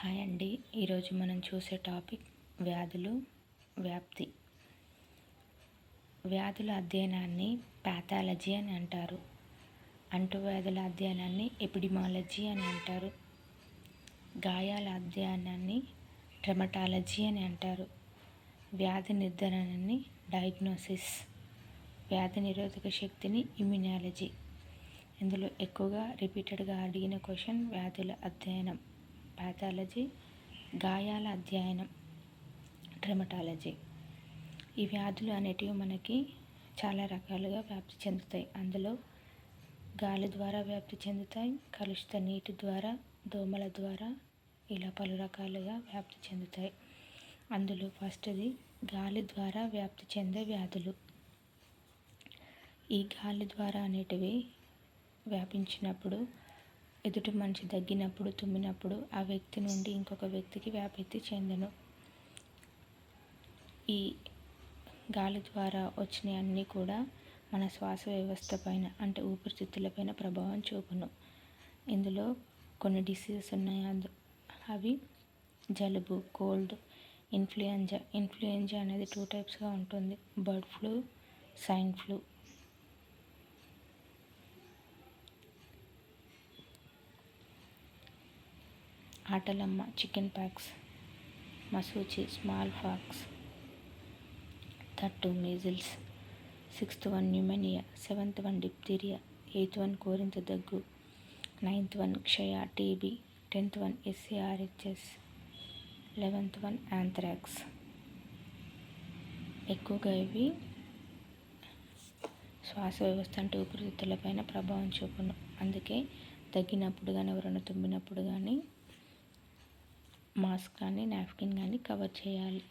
Hi అండి. ఈరోజు మనం చూసే టాపిక్ వ్యాధులు వ్యాప్తి. వ్యాధుల అధ్యయనాన్ని పాథాలజీ అని అంటారు. అంటువ్యాధుల అధ్యయనాన్ని ఎపిడిమాలజీ అని అంటారు. గాయాల అధ్యయనాన్ని ట్రమటాలజీ అని అంటారు. వ్యాధి నిర్ధారణని డయాగ్నోసిస్, వ్యాధి నిరోధక శక్తిని ఇమ్యునాలజీ. ఇందులో ఎక్కువగా రిపీటెడ్గా అడిగిన క్వశ్చన్ వ్యాధుల అధ్యయనం పాథాలజీ, గాయాల అధ్యయనం ట్రమటాలజీ. ఈ వ్యాధులు అనేటివి మనకి చాలా రకాలుగా వ్యాప్తి చెందుతాయి. అందులో గాలి ద్వారా వ్యాప్తి చెందుతాయి, కలుషిత నీటి ద్వారా, దోమల ద్వారా, ఇలా పలు రకాలుగా వ్యాప్తి చెందుతాయి. అందులో ఫస్ట్ది గాలి ద్వారా వ్యాప్తి చెందే వ్యాధులు. ఈ గాలి ద్వారా అనేటివి వ్యాపించినప్పుడు, ఎదుటి మనిషి దగ్గినప్పుడు, తుమ్మినప్పుడు ఆ వ్యక్తి నుండి ఇంకొక వ్యక్తికి వ్యాప్తి చెందును. ఈ గాలి ద్వారా వచ్చినవి అన్నీ కూడా మన శ్వాస వ్యవస్థ పైన, అంటే ఊపిరితిత్తులపైన ప్రభావం చూపును. ఇందులో కొన్ని డిసీజెస్ ఉన్నాయి. అవి జలుబు, కోల్డ్, ఇన్ఫ్లుయెంజా. ఇన్ఫ్లుయెంజా అనేది 2 టైప్స్గా ఉంటుంది: బర్డ్ ఫ్లూ, స్వైన్ ఫ్లూ. ఆటలమ్మ, చికెన్ పాక్స్, మసూచి, small pox, 3rd measles, 6th pneumonia, 7th diphtheria, 8th కోరింత దగ్గు, 9th క్షయ TB, 10th SARHS, 11th anthrax. ఎక్కువగా ఇవి శ్వాస వ్యవస్థ అంటే ఊపిరితిత్తులపైన ప్రభావం చూపును. అందుకే తగ్గినప్పుడు కానీ, ఎవరైనా తుమ్మినప్పుడు కానీ మాస్క్ కానీ, నాప్కిన్ కానీ కవర్ చేయాలి.